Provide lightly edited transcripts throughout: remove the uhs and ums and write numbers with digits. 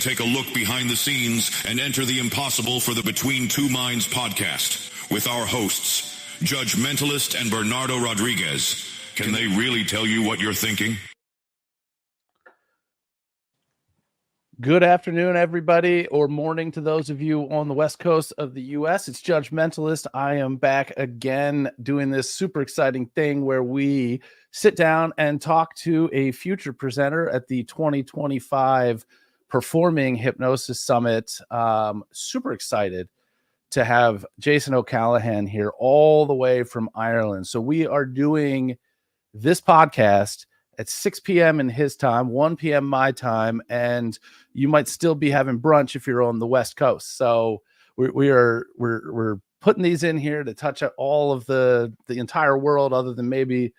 take a look behind the scenes and enter the impossible for the Between Two Minds podcast with our hosts, Judge Mentalist and Bernardo Rodriguez. Can they really tell you what you're thinking? Good afternoon, everybody, or morning to those of you on the West Coast of the U.S. It's Judge Mentalist. I am back again doing this super exciting thing where we sit down and talk to a future presenter at the 2025 Performing Hypnosis Summit. Super excited to have Jason O'Callaghan here all the way from Ireland. So we are doing this podcast at 6 p.m. in his time, 1 p.m. my time, and you might still be having brunch if you're on the West Coast. So we're putting these in here to touch on all of the entire world, other than maybe,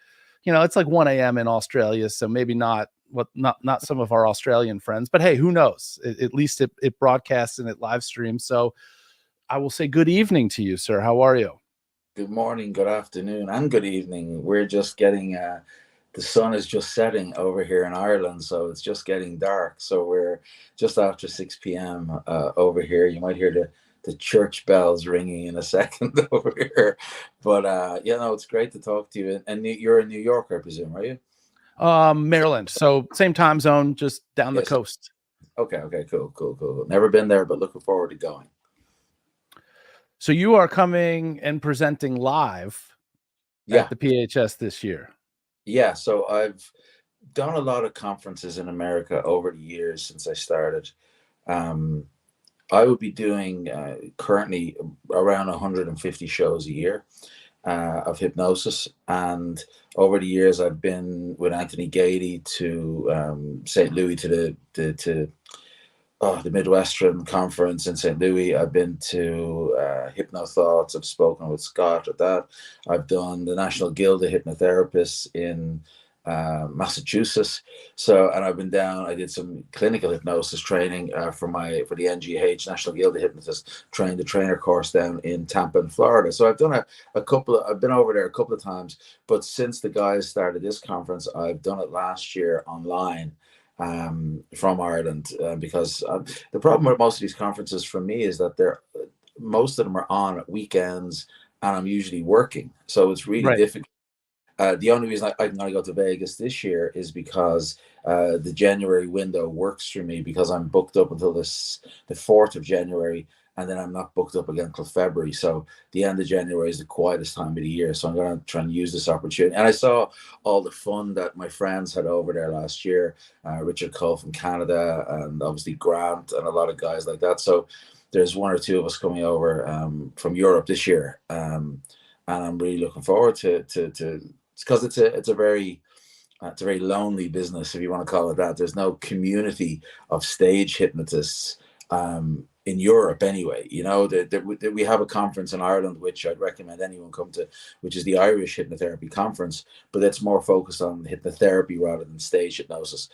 it's like 1 a.m. in Australia, so maybe not some of our Australian friends. But hey, who knows? At least it broadcasts and it live streams. So I will say good evening to you, sir. How are you? Good morning, good afternoon, and good evening. We're just getting the sun is just setting over here in Ireland, so it's just getting dark. So we're just after 6 p.m. Over here. You might hear the church bells ringing in a second over here. But it's great to talk to you. And you're in New York, I presume, are you? Maryland. So same time zone, just down the coast. Okay, cool. Never been there, but looking forward to going. So you are coming and presenting live at the PHS this year. Yeah, so I've done a lot of conferences in America over the years since I started. I would be doing currently around 150 shows a year of hypnosis. And over the years, I've been with Anthony Gady to St. Louis to the Midwestern Conference in St. Louis. I've been to Hypnothoughts. I've spoken with Scott at that. I've done the National Guild of Hypnotherapists in Massachusetts. And I've been down. I did some clinical hypnosis training for the NGH, National Guild of Hypnotists, trained the trainer course down in Tampa, in Florida. So I've done I've been over there a couple of times. But since the guys started this conference, I've done it last year online. From Ireland, because the problem with most of these conferences for me is that most of them are on at weekends, and I'm usually working, so it's really difficult. The only reason I'm going to go to Vegas this year is because the January window works for me, because I'm booked up until the 4th of January, and then I'm not booked up again until February. So the end of January is the quietest time of the year. So I'm going to try and use this opportunity. And I saw all the fun that my friends had over there last year, Richard Cole from Canada, and obviously Grant, and a lot of guys like that. So there's one or two of us coming over from Europe this year. And I'm really looking forward to because it's a very lonely business, if you want to call it that. There's no community of stage hypnotists in Europe anyway. We have a conference in Ireland, which I'd recommend anyone come to, which is the Irish Hypnotherapy Conference, but it's more focused on hypnotherapy rather than stage hypnosis.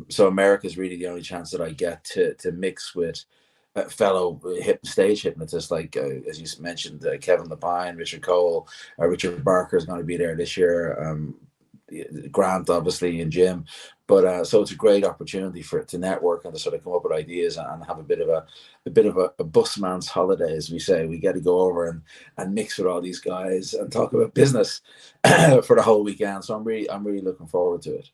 So America is really the only chance that I get to mix with fellow stage hypnotists, like as you mentioned, Kevin Lapine, Richard Cole, Richard Barker is going to be there this year, Grant obviously, and Jim. But so it's a great opportunity to network and to sort of come up with ideas and have a bit of a busman's holiday, as we say. We get to go over and mix with all these guys and talk about business for the whole weekend. So I'm really looking forward to it.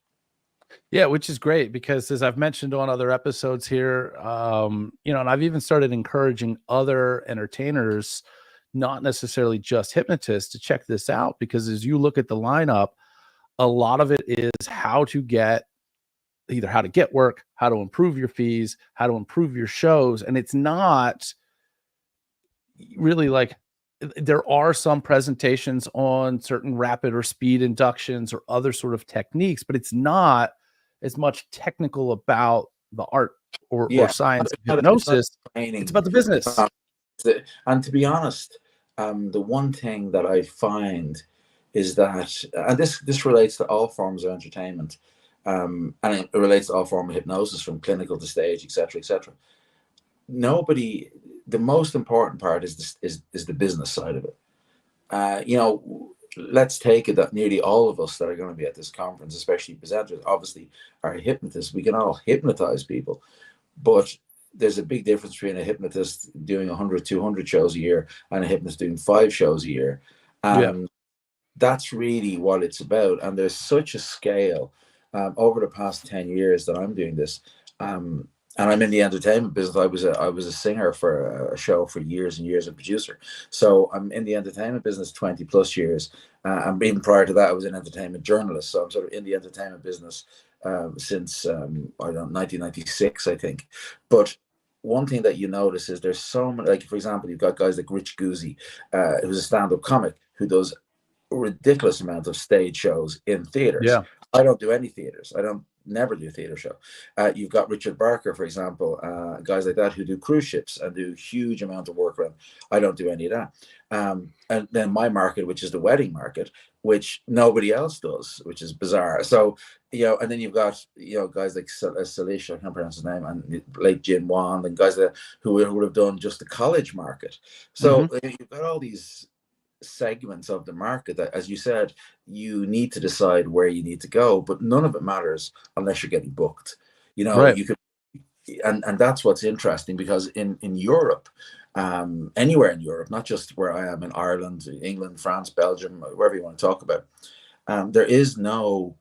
Yeah, which is great, because as I've mentioned on other episodes here, and I've even started encouraging other entertainers, not necessarily just hypnotists, to check this out, because as you look at the lineup, a lot of it is how to get work, how to improve your fees, how to improve your shows. And it's not really like, there are some presentations on certain rapid or speed inductions or other sort of techniques, but it's not as much technical about the art or science of hypnosis. It's about the business. And to be honest, the one thing that I find is that, and this relates to all forms of entertainment, and it relates to all forms of hypnosis, from clinical to stage, etc. The most important part is the business side of it. Let's take it that nearly all of us that are going to be at this conference, especially presenters, obviously are hypnotists. We can all hypnotize people, but there's a big difference between a hypnotist doing 100, 200 shows a year and a hypnotist doing 5 shows a year. Yeah. That's really what it's about. And there's such a scale over the past 10 years that I'm doing this. And I'm in the entertainment business. I was a singer for a show for years and years, a producer. So I'm in the entertainment business 20 plus years. And even prior to that, I was an entertainment journalist. So I'm sort of in the entertainment business since, I don't know, 1996, I think. But one thing that you notice is there's so many, like, for example, you've got guys like Rich Guzzi, who's a stand-up comic who does a ridiculous amount of stage shows in theaters. Yeah. I don't do any theaters. I don't never do a theater show. You've got Richard Barker, for example, guys like that who do cruise ships and do huge amount of work around. I don't do any of that. And then my market, which is the wedding market, which nobody else does, which is bizarre. So, and then you've got, guys like Salish, I can't pronounce his name, and like Jim Wan, and guys who would have done just the college market. So you've got all these segments of the market that, as you said, you need to decide where you need to go, but none of it matters unless you're getting booked. Right. You could, and that's what's interesting, because in Europe, anywhere in Europe, not just where I am in Ireland, England, France, Belgium, wherever you want to talk about, there is no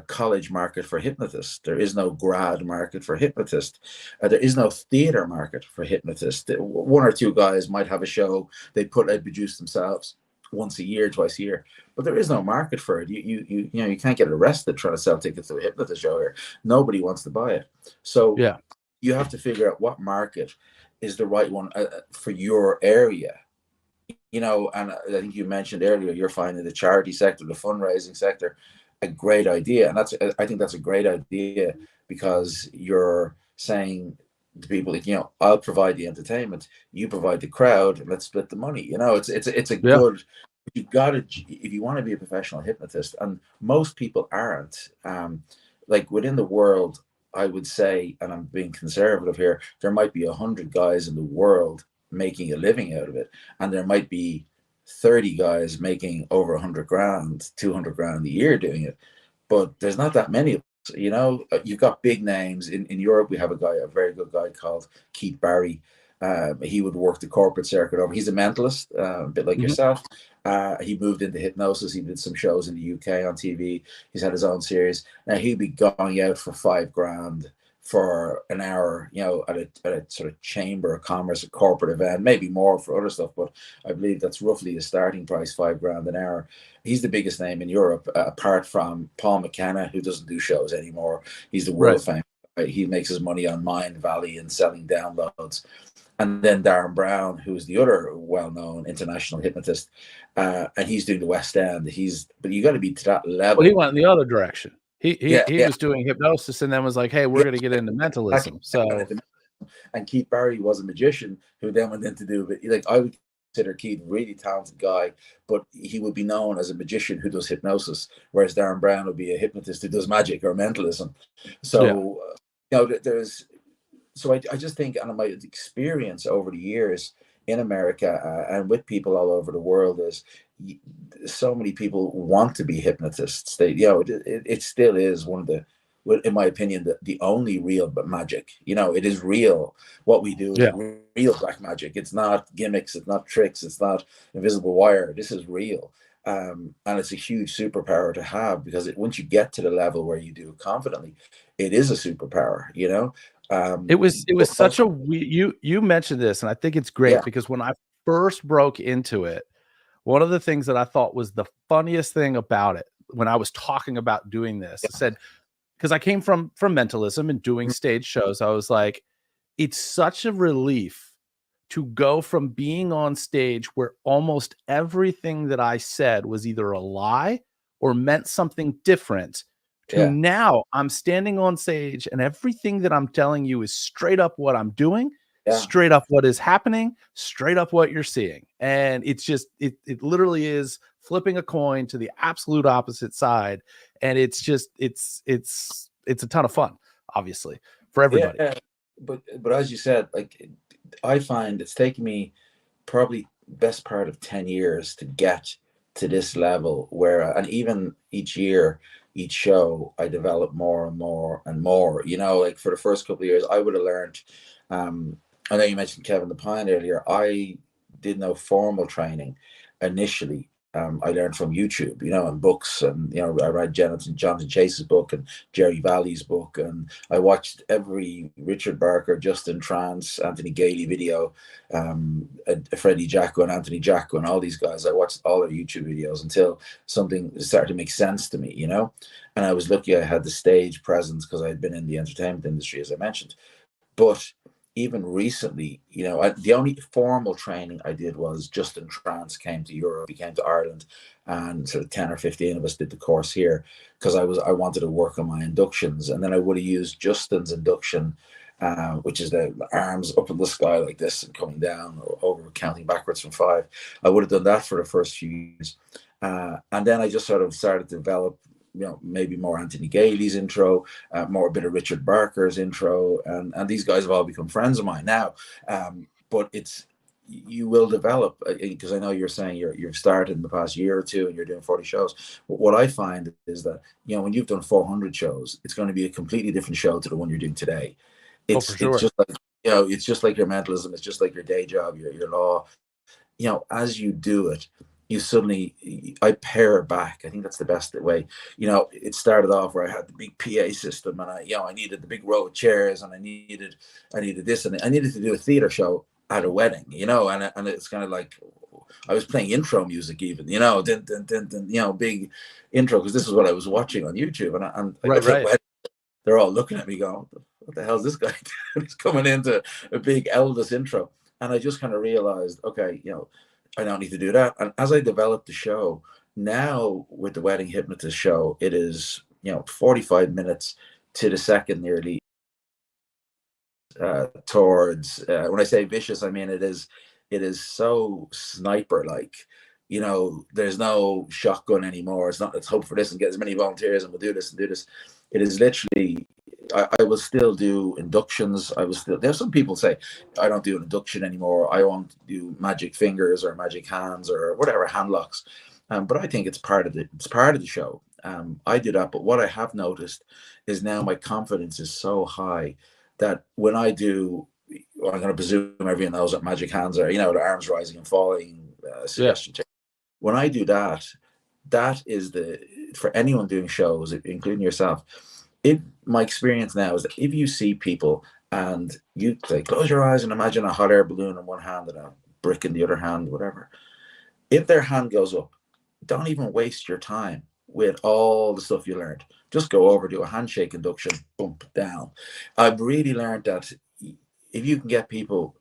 college market for hypnotists. There is no grad market for hypnotists. There is no theater market for hypnotists. One or two guys might have a show they produce themselves once a year, twice a year, but there is no market for it. You can't get arrested trying to sell tickets to a hypnotist show here. Nobody wants to buy it. So yeah, you have to figure out what market is the right one for your area. And I think you mentioned earlier, you're finding the charity sector, the fundraising sector, a great idea. And I think that's a great idea, because you're saying to people, I'll provide the entertainment, you provide the crowd, and let's split the money. It's a good, you got to, if you want to be a professional hypnotist, and most people aren't, like within the world, I would say, and I'm being conservative here, there might be 100 guys in the world making a living out of it, and there might be 30 guys making over 100 grand, 200 grand a year doing it, but there's not that many of us. You've got big names in Europe. We have a very good guy called Keith Barry. He would work the corporate circuit over. He's a mentalist, a bit like yourself. He moved into hypnosis. He did some shows in the UK on TV. He's had his own series. Now he'd be going out for 5 grand for an hour, at a sort of chamber of commerce, a corporate event, maybe more for other stuff, but I believe that's roughly the starting price, 5 grand an hour. He's the biggest name in Europe, apart from Paul McKenna, who doesn't do shows anymore. He's the world famous. He makes his money on Mind Valley and selling downloads. And then Darren Brown, who's the other well-known international hypnotist, and he's doing the West End. But you got to be to that level. Well, he went in the other direction. He was doing hypnosis, and then was like, "Hey, we're going to get into mentalism." So, and Keith Barry was a magician who then went in to do it. Like, I would consider Keith a really talented guy, but he would be known as a magician who does hypnosis, whereas Darren Brown would be a hypnotist who does magic or mentalism. So, there's. So I just think, and my experience over the years in America and with people all over the world, is so many people want to be hypnotists. They, it still is one of the, in my opinion, the only real magic. It is real. What we do is real black magic. It's not gimmicks. It's not tricks. It's not invisible wire. This is real. And it's a huge superpower to have, because once you get to the level where you do it confidently, it is a superpower. It was such a, you mentioned this, and I think it's great because when I first broke into it, one of the things that I thought was the funniest thing about it, when I was talking about doing this, I said, because I came from mentalism and doing stage shows, I was like, it's such a relief to go from being on stage where almost everything that I said was either a lie or meant something different, to now I'm standing on stage and everything that I'm telling you is straight up what I'm doing, straight up what is happening, straight up what you're seeing. And it's just, it literally is flipping a coin to the absolute opposite side. And it's just, it's a ton of fun, obviously, for everybody. Yeah. But as you said, like, I find it's taken me probably best part of 10 years to get to this level where, and even each year, each show, I developed more and more and more. You know, like for the first couple of years, I would have learned. I know you mentioned Kevin the Pine earlier. I did no formal training initially. I learned from YouTube, you know, and books, and you know, I read Jonathan Chase's book and Jerry Valley's book, and I watched every Richard Barker, Justin Trance, Anthony Gailey video, Freddie Jacko and Anthony Jacko and all these guys. I watched all their YouTube videos until something started to make sense to me, you know. And I was lucky I had the stage presence because I had been in the entertainment industry, as I mentioned. But even recently, you know, the only formal training I did was Justin Trance came to Europe, he came to Ireland, and sort of 10 or 15 of us did the course here because I wanted to work on my inductions. And then I would have used Justin's induction, which is the arms up in the sky like this and coming down or over, counting backwards from 5. I would have done that for the first few years. And then I just sort of started to develop, you know, maybe more Anthony Gailey's intro, more a bit of Richard Barker's intro, and these guys have all become friends of mine now. But you will develop, because I know you're saying you've started in the past year or two and you're doing 40 shows. But what I find is that, you know, when you've done 400 shows, it's going to be a completely different show to the one you're doing today. It's just like, you know, it's just like your mentalism, it's just like your day job, your law. You know, as you do it, you suddenly, I pare back. I think that's the best way. You know, it started off where I had the big PA system, and I needed the big row of chairs, and I needed this, and I needed to do a theater show at a wedding, you know, and it's kind of like I was playing intro music even, you know, you know, big intro, because this is what I was watching on YouTube, and right. They're all looking at me going, what the hell is this guy doing? He's coming into a big Elvis intro, and I just kind of realized, okay, you know, I don't need to do that. And as I developed the show, now with the Wedding Hypnotist show, it is, you know, 45 minutes to the second nearly, towards, when I say vicious, I mean it is so sniper like. You know, there's no shotgun anymore. It's not, let's hope for this and get as many volunteers and we'll do this and do this. It is literally, I will still do inductions. There's some people say I don't do an induction anymore. I won't do magic fingers or magic hands or whatever, hand locks. But I think it's part of the show. I do that. But what I have noticed is now my confidence is so high that when I do, I'm going to presume everyone knows what magic hands are, you know, the arms rising and falling, suggestion. Yeah. When I do that, that is for anyone doing shows, including yourself, my experience now is that if you see people and you say, close your eyes and imagine a hot air balloon in one hand and a brick in the other hand, whatever. If their hand goes up, don't even waste your time with all the stuff you learned. Just go over, do a handshake induction, bump down. I've really learned that if you can get people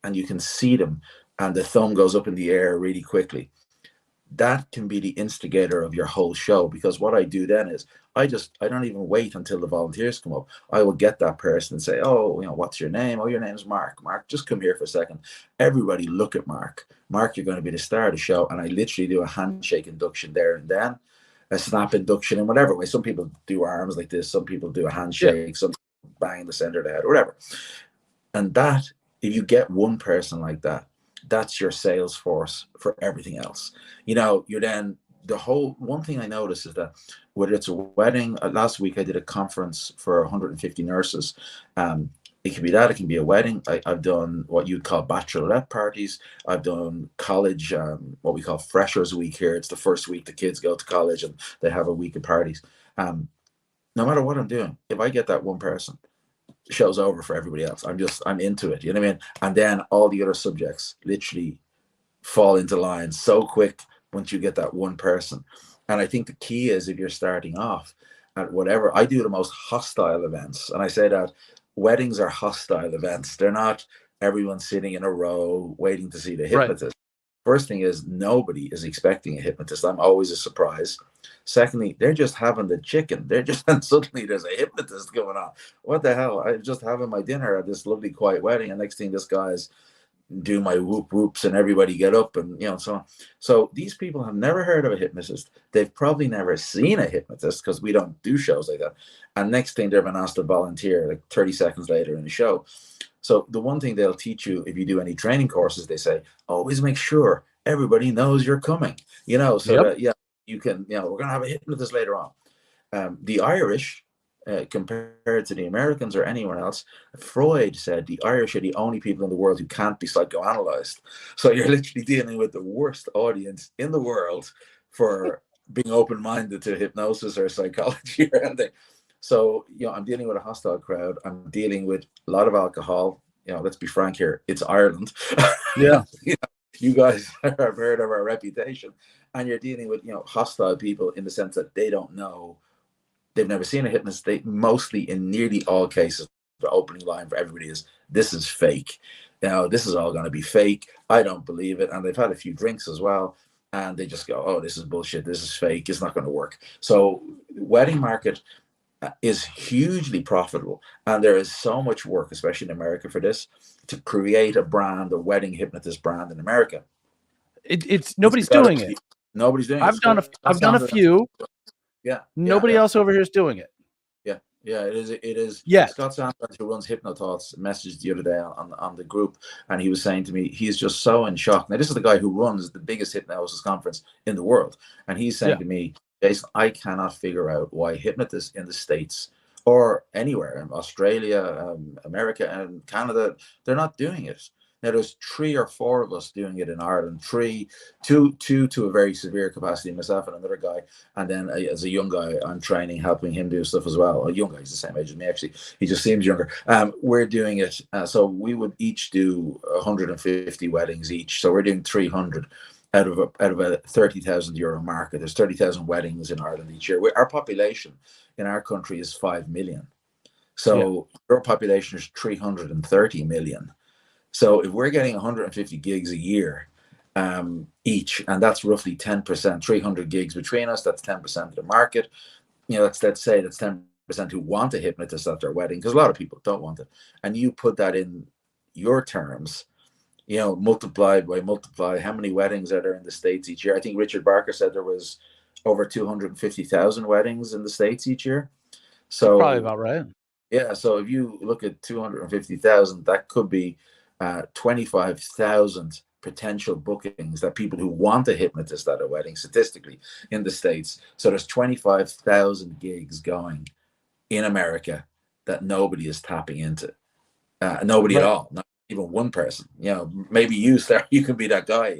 and you can see them and the thumb goes up in the air really quickly, that can be the instigator of your whole show. Because what I do then is I don't even wait until the volunteers come up. I will get that person and say, oh, you know, what's your name? Oh, your name's Mark. Mark, just come here for a second. Everybody look at Mark. Mark, you're going to be the star of the show. And I literally do a handshake induction there and then, a snap induction in whatever way. Some people do arms like this. Some people do a handshake. Some bang in the center of the head, whatever. And that, if you get one person like that, that's your sales force for everything else. You know, you're then one thing I noticed is that whether it's a wedding, last week I did a conference for 150 nurses. It can be that, it can be a wedding. I've done what you'd call bachelorette parties. I've done college, what we call freshers week here. It's the first week the kids go to college and they have a week of parties. No matter what I'm doing, if I get that one person, show's over for everybody else. I'm into it, you know what I mean? And then all the other subjects literally fall into line so quick once you get that one person. And I think the key is, if you're starting off at whatever, I do the most hostile events, and I say that weddings are hostile events. They're not everyone sitting in a row waiting to see the hypnotist. Right. First thing is, nobody is expecting a hypnotist. I'm always a surprise. Secondly, they're just having the chicken. They're just, and suddenly there's a hypnotist going on. What the hell? I'm just having my dinner at this lovely quiet wedding, and next thing, this guy's do my whoop whoops and everybody get up and, you know, so on. So these people have never heard of a hypnotist. They've probably never seen a hypnotist because we don't do shows like that. And next thing, they're been asked to volunteer like 30 seconds later in the show. So the one thing they'll teach you if you do any training courses, they say, always make sure everybody knows you're coming, you know, so that, yeah, you can, you know, we're going to have a hypnotist later on. The Irish, compared to the Americans or anyone else, Freud said the Irish are the only people in the world who can't be psychoanalyzed. So you're literally dealing with the worst audience in the world for being open-minded to hypnosis or psychology or anything. So, I'm dealing with a hostile crowd. I'm dealing with a lot of alcohol. Let's be frank here. It's Ireland. Yeah. You guys have heard of our reputation, and you're dealing with, hostile people in the sense that they don't know. They've never seen a hypnotist. They mostly, in nearly all cases, the opening line for everybody is, "This is fake. This is all going to be fake. I don't believe it." And they've had a few drinks as well, and they just go, "Oh, this is bullshit. This is fake. It's not going to work." So, wedding market is hugely profitable, and there is so much work, especially in America, for this, to create a brand, a wedding hypnotist brand in America. It's nobody's doing it. Nobody's doing it. I've done a few. Yeah. Nobody else over here is doing it. Yeah, it is. Yeah. Scott Sanders, who runs Hypnotists, messaged the other day on the group, and he was saying to me, he's just so in shock. Now, this is the guy who runs the biggest hypnosis conference in the world, and he's saying to me, Jason, I cannot figure out why hypnotists in the States or anywhere in Australia, America, and Canada, they're not doing it. Now, there's 3 or 4 of us doing it in Ireland, two to a very severe capacity, myself and another guy. And then as a young guy, I'm training, helping him do stuff as well. A young guy, he's the same age as me, actually. He just seems younger. We're doing it. So we would each do 150 weddings each. So we're doing 300 out of a 30,000 euro market. There's 30,000 weddings in Ireland each year. Our population in our country is 5 million. So your population is 330 million. So if we're getting 150 gigs a year each, and that's roughly 10%, 300 gigs between us, that's 10% of the market. Let's say that's 10% who want a hypnotist at their wedding, because a lot of people don't want it. And you put that in your terms, multiply how many weddings are there in the States each year? I think Richard Barker said there was over 250,000 weddings in the States each year. So probably about right. Yeah. So if you look at 250,000, that could be 25,000 potential bookings, that people who want a hypnotist at a wedding statistically in the States. So there's 25,000 gigs going in America that nobody is tapping into. Nobody at all. Not even one person. Maybe you, Sarah, you can be that guy,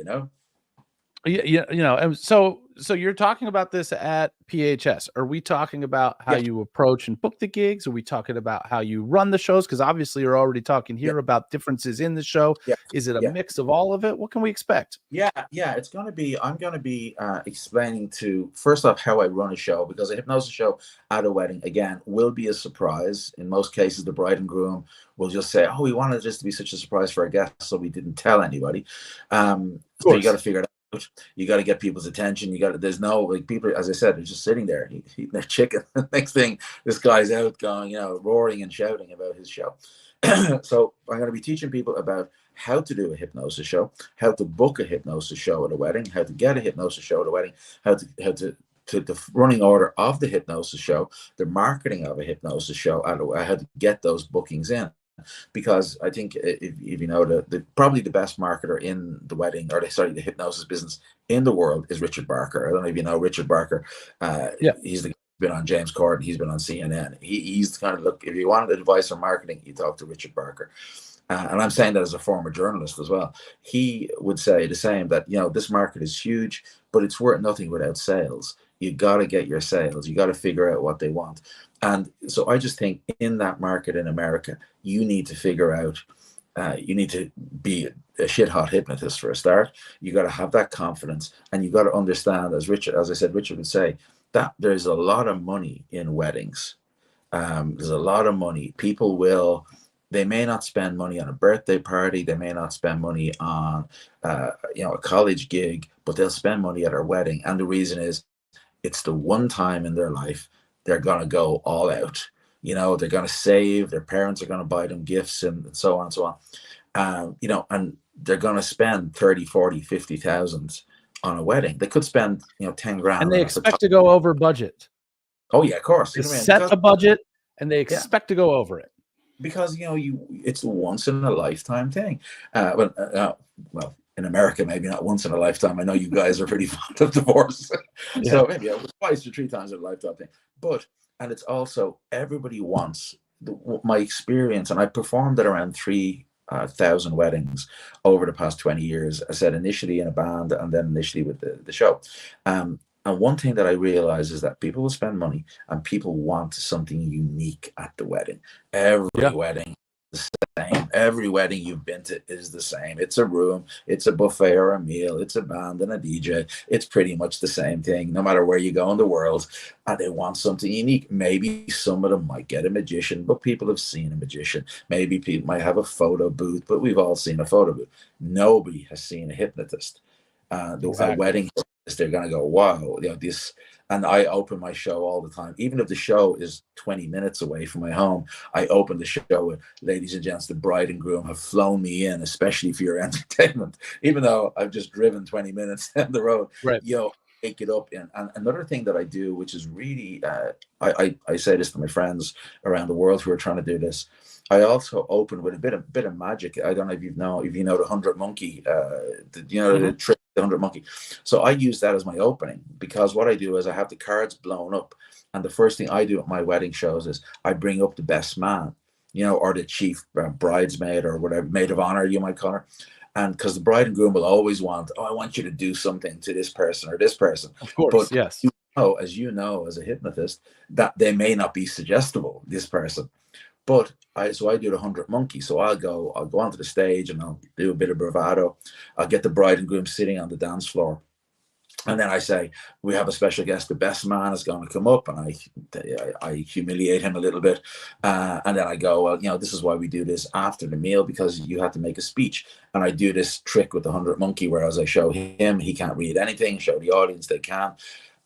Yeah, and so you're talking about this at PHS. Are we talking about how you approach and book the gigs? Are we talking about how you run the shows? Because obviously you're already talking here about differences in the show. Is it a mix of all of it? What can we expect? It's going to be, I'm going to be explaining first off, how I run a show, because a hypnosis show at a wedding, again, will be a surprise. In most cases, the bride and groom will just say, "Oh, we wanted this to be such a surprise for our guests, so we didn't tell anybody." So you got to figure it out. You got to get people's attention. There's no, people, as I said, they're just sitting there eating their chicken. Next thing, this guy's out going, roaring and shouting about his show. So I'm going to be teaching people about how to do a hypnosis show, how to book a hypnosis show at a wedding, how to get a hypnosis show at a wedding, how to the running order of the hypnosis show, the marketing of a hypnosis show, how to get those bookings in. Because I think if you know, the probably the best marketer in the wedding, the hypnosis business in the world is Richard Barker. I don't know if you know Richard Barker. He's been on James Corden. He's been on CNN. He's the kind of, look, if you wanted advice on marketing, you talk to Richard Barker. And I'm saying that as a former journalist as well. He would say the same, that, this market is huge, but it's worth nothing without sales. You got to get your sales. You got to figure out what they want. And so I just think in that market in America, you need to figure out, you need to be a shit hot hypnotist for a start. You got to have that confidence, and you got to understand, as I said, Richard would say, that there's a lot of money in weddings. There's a lot of money. They may not spend money on a birthday party. They may not spend money on, a college gig, but they'll spend money at our wedding. And the reason is, it's the one time in their life they're going to go all out. They're going to save. Their parents are going to buy them gifts and so on and so on. And they're going to spend 30, 40, 50,000 on a wedding. They could spend, 10 grand. And they expect to go over budget. Oh yeah, of course. They set a budget and they expect to go over it. Because, it's a once in a lifetime thing. In in America, maybe not once in a lifetime. I know you guys are pretty fond of divorce. So maybe it was twice or 3 times in a lifetime thing. But, and it's also, everybody wants my experience, and I performed at around 3,000 weddings over the past 20 years. I said initially in a band and then initially with the show. And one thing that I realize is that people will spend money and people want something unique at the wedding. Every wedding is the same. Every wedding you've been to is the same. It's a room, it's a buffet or a meal, it's a band and a DJ. It's pretty much the same thing, no matter where you go in the world. And they want something unique. Maybe some of them might get a magician, but people have seen a magician. Maybe people might have a photo booth, but we've all seen a photo booth. Nobody has seen a hypnotist. A wedding, they're going to go, wow, this. And I open my show all the time. Even if the show is 20 minutes away from my home, I open the show with, ladies and gents, the bride and groom have flown me in, especially for your entertainment. Even though I've just driven 20 minutes down the road, pick it up. And another thing that I do, which is really, I say this to my friends around the world who are trying to do this. I also open with a bit of magic. I don't know if you know the 100 monkey, the trick, the 100 monkey. So I use that as my opening, because what I do is I have the cards blown up, and the first thing I do at my wedding shows is I bring up the best man, or the chief bridesmaid or whatever, maid of honor you might call her. And because the bride and groom will always want, I want you to do something to this person or this person. Of course, but yes. As you know, as a hypnotist, that they may not be suggestible, this person. But I do the 100 monkey. So I'll go onto the stage and I'll do a bit of bravado. I'll get the bride and groom sitting on the dance floor. And then I say, we have a special guest. The best man is going to come up, and I humiliate him a little bit. And then I go, well, this is why we do this after the meal, because you have to make a speech. And I do this trick with the 100 monkey, whereas I show him, he can't read anything, show the audience they can.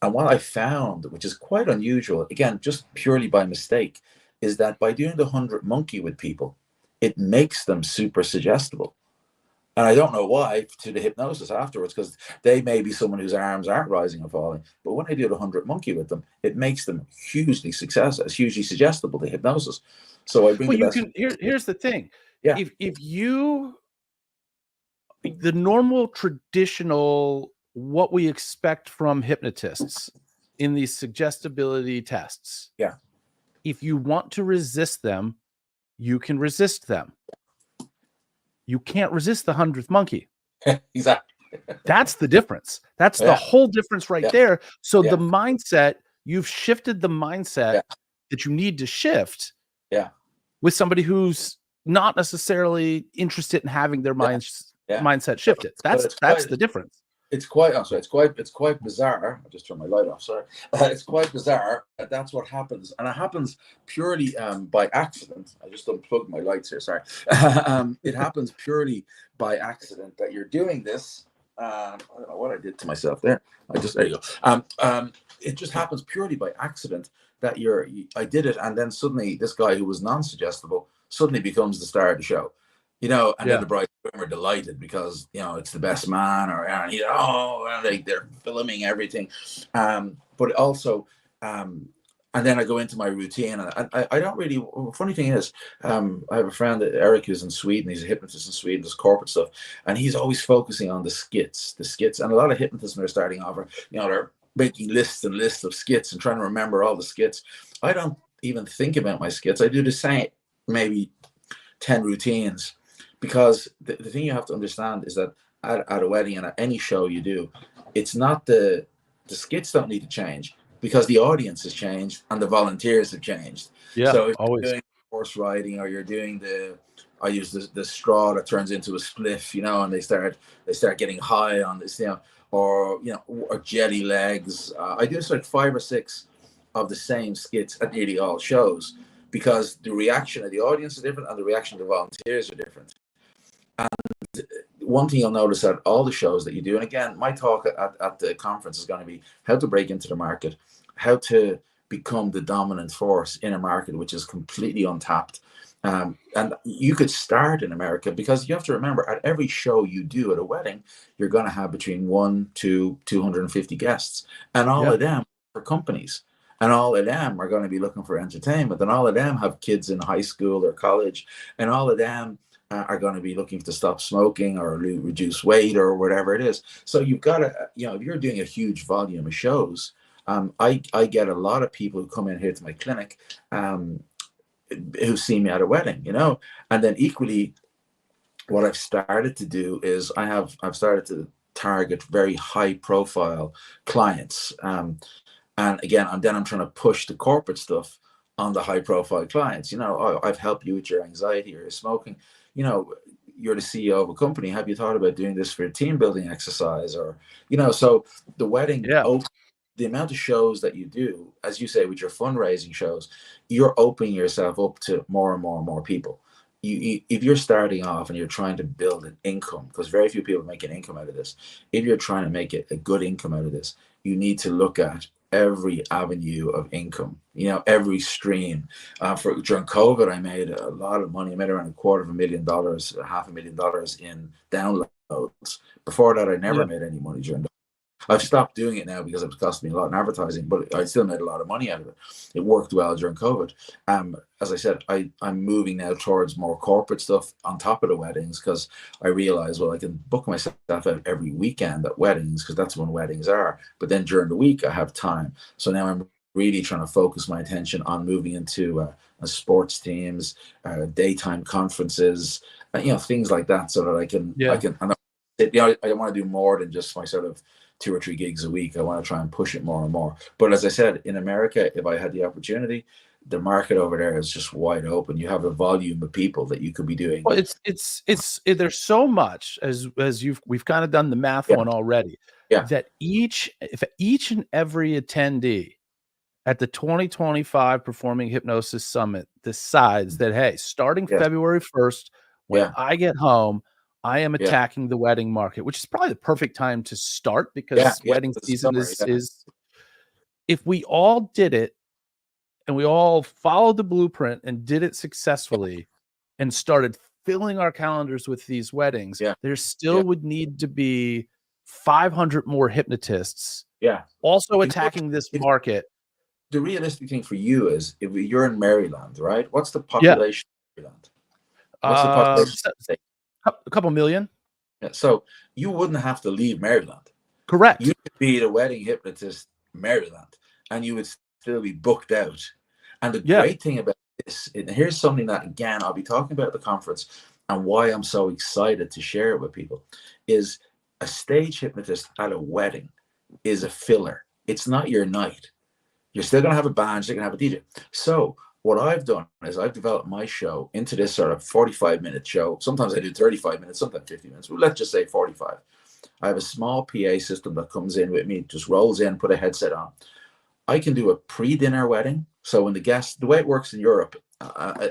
And what I found, which is quite unusual, again, just purely by mistake, is that by doing the 100 monkey with people, it makes them super suggestible. And I don't know why, to the hypnosis afterwards, because they may be someone whose arms aren't rising and falling. But when I do the 100 monkey with them, it makes them hugely suggestible to hypnosis. So I bring here's the thing. Yeah. If you, the normal traditional, what we expect from hypnotists in these suggestibility tests. Yeah. If you want to resist them, you can resist them. You can't resist the 100th monkey. Exactly. That's the difference. That's the whole difference right there. So the mindset, you've shifted the mindset that you need to shift with somebody who's not necessarily interested in having their mindset shifted. That's the difference. It's quite bizarre. I'll just turn my light off. Sorry. It's quite bizarre. That's what happens. And it happens purely by accident. I just unplugged my lights here. Sorry. It happens purely by accident that you're doing this. I don't know what I did to myself there. There you go. It just happens purely by accident that I did it. And then suddenly this guy who was non-suggestible suddenly becomes the star of the show. And then the bride and groom are delighted because, it's the best man, they're filming everything. But also, and then I go into my routine, and I don't really, funny thing is, I have a friend, Eric, who's in Sweden. He's a hypnotist in Sweden, does corporate stuff. And he's always focusing on the skits. And a lot of hypnotists, when they're starting off, they're making lists and lists of skits and trying to remember all the skits. I don't even think about my skits. I do the same, maybe 10 routines. Because the thing you have to understand is that at a wedding and at any show you do, it's not the skits don't need to change, because the audience has changed and the volunteers have changed. Yeah, so if always. You're doing horse riding, or you're doing I use the straw that turns into a spliff, and they start getting high on this, or jelly legs. I do like 5 or 6 of the same skits at nearly all shows, because the reaction of the audience is different and the reaction of the volunteers are different. And one thing you'll notice at all the shows that you do, and again, my talk at the conference is going to be how to break into the market, how to become the dominant force in a market which is completely untapped. And you could start in America, because you have to remember, at every show you do at a wedding, you're going to have between 1 to 250 guests, and all of them are companies. And all of them are going to be looking for entertainment, and all of them have kids in high school or college, and all of them are going to be looking to stop smoking or reduce weight or whatever it is. So you've got to, if you're doing a huge volume of shows, I get a lot of people who come in here to my clinic who see me at a wedding, and then equally, what I've started to do is I've started to target very high profile clients. And again, I'm trying to push the corporate stuff on the high profile clients. I've helped you with your anxiety or your smoking. You're the CEO of a company. Have you thought about doing this for a team building exercise? Or, so the wedding, the amount of shows that you do, as you say, with your fundraising shows, you're opening yourself up to more and more and more people. If you're starting off and you're trying to build an income, because very few people make an income out of this, if you're trying to make it a good income out of this, you need to look at every avenue of income, every stream. During COVID, I made a lot of money. I made around $250,000, $500,000 in downloads. Before that, I never made any money during that. I've stopped doing it now because it was costing me a lot in advertising, but I still made a lot of money out of it. It worked well during COVID. As I said, I'm moving now towards more corporate stuff on top of the weddings, because I realize, well, I can book myself out every weekend at weddings because that's when weddings are. But then during the week, I have time. So now I'm really trying to focus my attention on moving into sports teams, daytime conferences, things like that, so that I can, I want to do more than just my sort of 2 or 3 gigs a week. I want to try and push it more and more. But as I said, in America, if I had the opportunity, the market over there is just wide open. You have a volume of people that you could be doing. Well, there's so much, as we've kind of done the math on already. That each and every attendee at the 2025 Performing Hypnosis Summit decides that, hey, starting February 1st, when I get home, I am attacking the wedding market, which is probably the perfect time to start, because wedding season is, if we all did it and we all followed the blueprint and did it successfully and started filling our calendars with these weddings, there still would need to be 500 more hypnotists also attacking this market. The realistic thing for you is, if you're in Maryland, right? What's the population of Maryland? What's the population? A couple million. So you wouldn't have to leave Maryland. Correct. You could be the wedding hypnotist Maryland, and you would still be booked out. And the great thing about this, and here's something that, again, I'll be talking about at the conference, and why I'm so excited to share it with people, is a stage hypnotist at a wedding is a filler. It's not your night. You're still going to have a band, you're still going to have a DJ. So what I've done is I've developed my show into this sort of 45-minute show. Sometimes I do 35 minutes, sometimes 50 minutes. Well, let's just say 45. I have a small PA system that comes in with me, just rolls in, put a headset on. I can do a pre-dinner wedding. So when the way it works in Europe,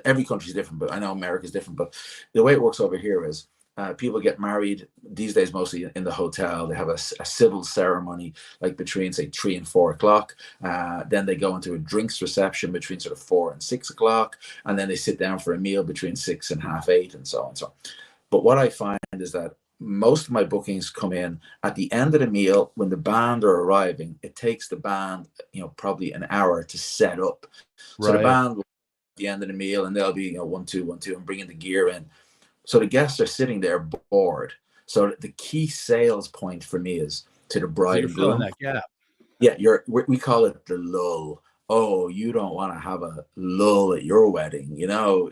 every country is different, but I know America is different. But the way it works over here is people get married these days mostly in the hotel. They have a civil ceremony like between, say, 3 and 4 o'clock. Then they go into a drinks reception between sort of 4 and 6 o'clock. And then they sit down for a meal between 6 and half 8, and so on and so on. But what I find is that most of my bookings come in at the end of the meal when the band are arriving. It takes the band, probably an hour to set up. So the band will at the end of the meal, and they'll be 1 2 1 2 and bringing the gear in. So the guests are sitting there bored. So the key sales point for me is to the bride and groom. That gap. Yeah, we call it the lull. Oh, you don't want to have a lull at your wedding.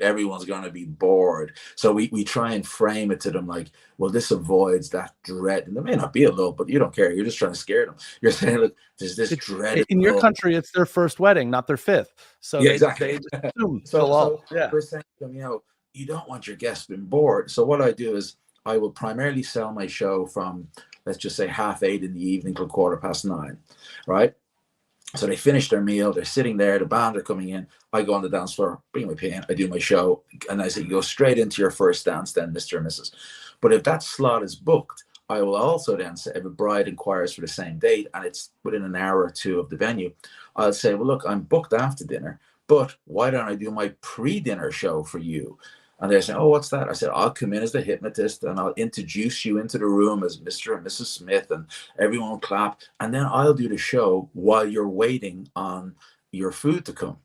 Everyone's going to be bored. So we try and frame it to them like, well, this avoids that dread. And there may not be a lull, but you don't care. You're just trying to scare them. You're saying, look, there's this dread. In your country, it's their first wedding, not their fifth. So exactly. they just assume so we're saying to them, you don't want your guests being bored. So what I do is I will primarily sell my show from, let's just say, 8:30 in the evening till 9:15, right? So they finish their meal, they're sitting there, the band are coming in, I go on the dance floor, bring my pen, I do my show, and I say, you go straight into your first dance then, Mr. and Mrs. But if that slot is booked, I will also then say, if a bride inquires for the same date and it's within an hour or two of the venue, I'll say, well, look, I'm booked after dinner, but why don't I do my pre-dinner show for you? And they're saying, oh, what's that? I said, I'll come in as the hypnotist and I'll introduce you into the room as Mr. and Mrs. Smith, and everyone will clap. And then I'll do the show while you're waiting on your food to come,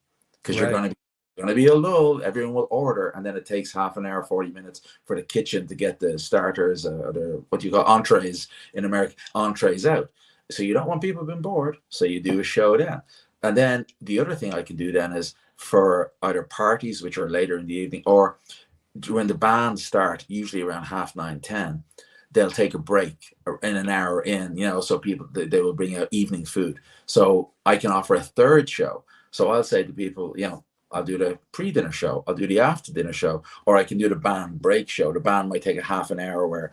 because you're going to be going to be a lull. Everyone will order, and then it takes half an hour, 40 minutes for the kitchen to get the starters, the what you call entrees in America, entrees out. So you don't want people being bored. So you do a show then. And then the other thing I can do then is for either parties, which are later in the evening, or when the bands start, usually around 9:30, 10, they'll take a break in an hour in, so people, they will bring out evening food. So I can offer a third show. So I'll say to people, I'll do the pre-dinner show, I'll do the after-dinner show, or I can do the band break show. The band might take a half an hour where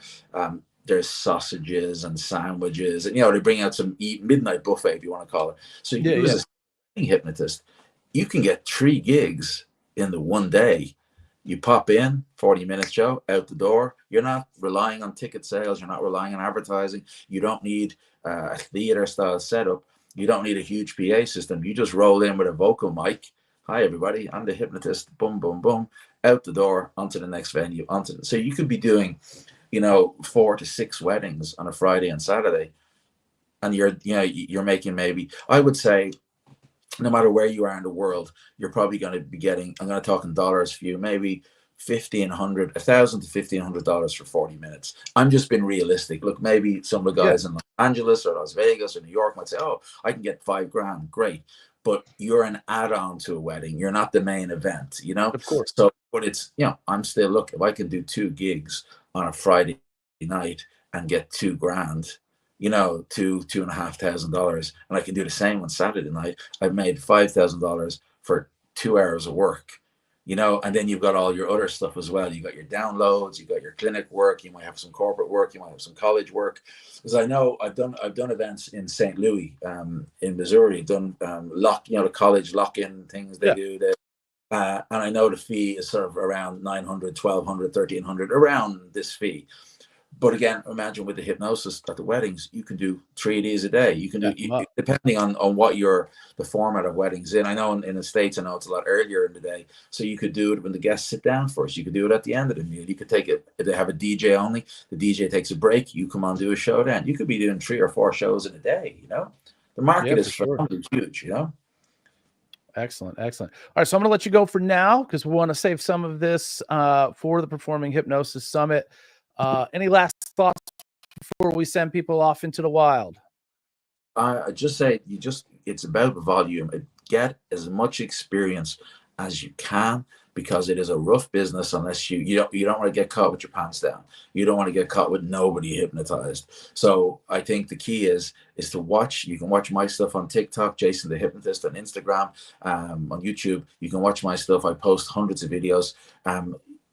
there's sausages and sandwiches, and they bring out some midnight buffet, if you want to call it. So you as a hypnotist, you can get 3 gigs in the one day. You pop in, 40 minutes show, out the door. You're not relying on ticket sales. You're not relying on advertising. You don't need a theater style setup. You don't need a huge PA system. You just roll in with a vocal mic. Hi, everybody. I'm the hypnotist. Boom, boom, boom. Out the door, onto the next venue. So you could be doing, 4 to 6 weddings on a Friday and Saturday. And you're making, maybe, I would say, no matter where you are in the world, you're probably going to be getting, I'm going to talk in dollars for you, maybe $1,000 to $1,500 for 40 minutes. I'm just being realistic. Look, maybe some of the guys in Los Angeles or Las Vegas or New York might say, oh, I can get $5,000. Great. But you're an add-on to a wedding. You're not the main event, Of course. So, but it's, I'm still, look, if I can do 2 gigs on a Friday night and get $2,000, $2,500, and I can do the same on Saturday night. I've made $5,000 for 2 hours of work, and then you've got all your other stuff as well. You got your downloads, you got your clinic work, you might have some corporate work, you might have some college work. Because I know I've done events in St. Louis, in Missouri. I've done the college lock-in things they do there. And I know the fee is sort of around $900, $1,200, $1,300, around this fee. But again, imagine with the hypnosis at the weddings, you can do 3 days a day. You can do, depending on what the format of weddings in. I know in the States, I know it's a lot earlier in the day. So you could do it when the guests sit down first. You could do it at the end of the meal. You could take it, if they have a DJ only, the DJ takes a break. You come on, do a show then. You could be doing 3 or 4 shows in a day, The market is huge, Excellent. All right, so I'm going to let you go for now because we want to save some of this for the Performing Hypnosis Summit. Any last thoughts before we send people off into the wild? I just say it's about volume. Get as much experience as you can, because it is a rough business unless you don't want to get caught with your pants down. You don't want to get caught with nobody hypnotized. So I think the key is to watch. You can watch my stuff on TikTok, Jason the Hypnotist, on Instagram, on YouTube. You can watch my stuff. I post hundreds of videos.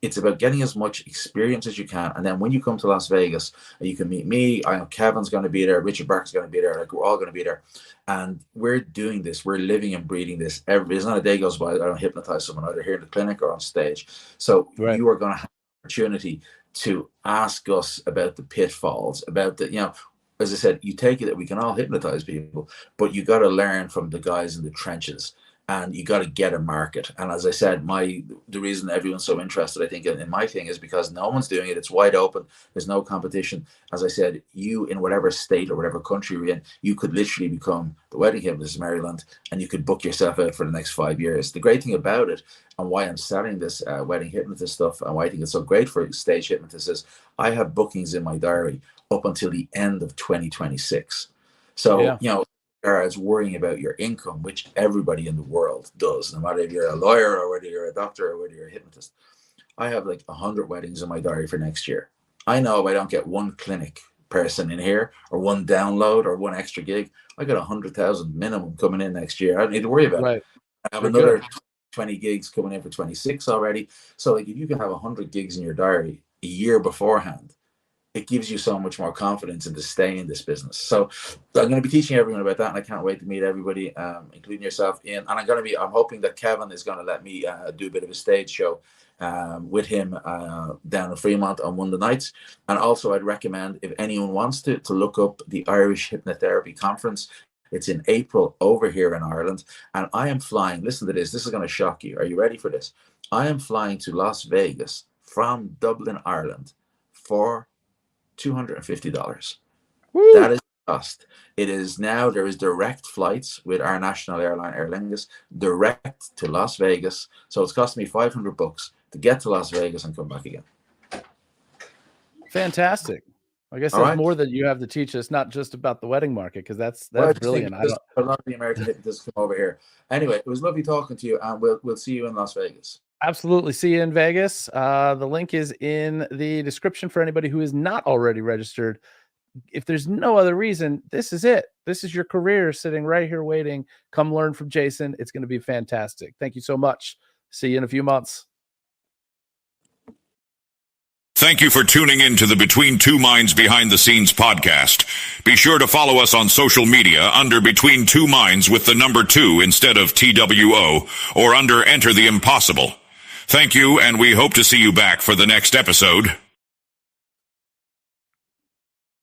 It's about getting as much experience as you can. And then when you come to Las Vegas, you can meet me. I know Kevin's going to be there. Richard Barker's going to be there. Like, we're all going to be there. And we're doing this. We're living and breathing this. There's not a day goes by I don't hypnotize someone, either here in the clinic or on stage. So you are going to have an opportunity to ask us about the pitfalls, about the, as I said, you take it that we can all hypnotize people, but you got to learn from the guys in the trenches. And you got to get a market. And as I said, the reason everyone's so interested, I think, in my thing is because no one's doing it. It's wide open. There's no competition. As I said, you, in whatever state or whatever country you're in, you could literally become the wedding hypnotist in Maryland, and you could book yourself out for the next 5 years. The great thing about it, and why I'm selling this wedding hypnotist stuff, and why I think it's so great for stage hypnotists, is I have bookings in my diary up until the end of 2026. So, as worrying about your income, which everybody in the world does, no matter if you're a lawyer or whether you're a doctor or whether you're a hypnotist. I have like 100 weddings in my diary for next year. I know if I don't get one clinic person in here or one download or one extra gig, I got 100,000 minimum coming in next year. I don't need to worry about it. I have another 20 gigs coming in for 26 already. So like, if you can have 100 gigs in your diary a year beforehand, it gives you so much more confidence in to stay in this business. So I'm going to be teaching everyone about that, and I can't wait to meet everybody, including yourself. And I'm hoping that Kevin is going to let me do a bit of a stage show with him down in Fremont on one of the nights. And also, I'd recommend, if anyone wants to look up the Irish Hypnotherapy Conference. It's in April over here in Ireland. And I am flying, listen to this is going to shock you. Are you ready for this? I am flying to Las Vegas from Dublin, Ireland for $250. Woo! That is cost. It is now, there is direct flights with our national airline, Aer Lingus, direct to Las Vegas. So it's cost me $500 to get to Las Vegas and come back again. Fantastic. I guess All there's right. more that you have to teach us, not just about the wedding market, because that's Well, brilliant. A lot of the American hypnotists come over here. Anyway, it was lovely talking to you, and we'll see you in Las Vegas. Absolutely. See you in Vegas. The link is in the description for anybody who is not already registered. If there's no other reason, this is it. This is your career sitting right here waiting. Come learn from Jason. It's going to be fantastic. Thank you so much. See you in a few months. Thank you for tuning in to the Between Two Minds Behind the Scenes podcast. Be sure to follow us on social media under Between Two Minds with the number 2 instead of TWO, or under Enter the Impossible. Thank you, and we hope to see you back for the next episode.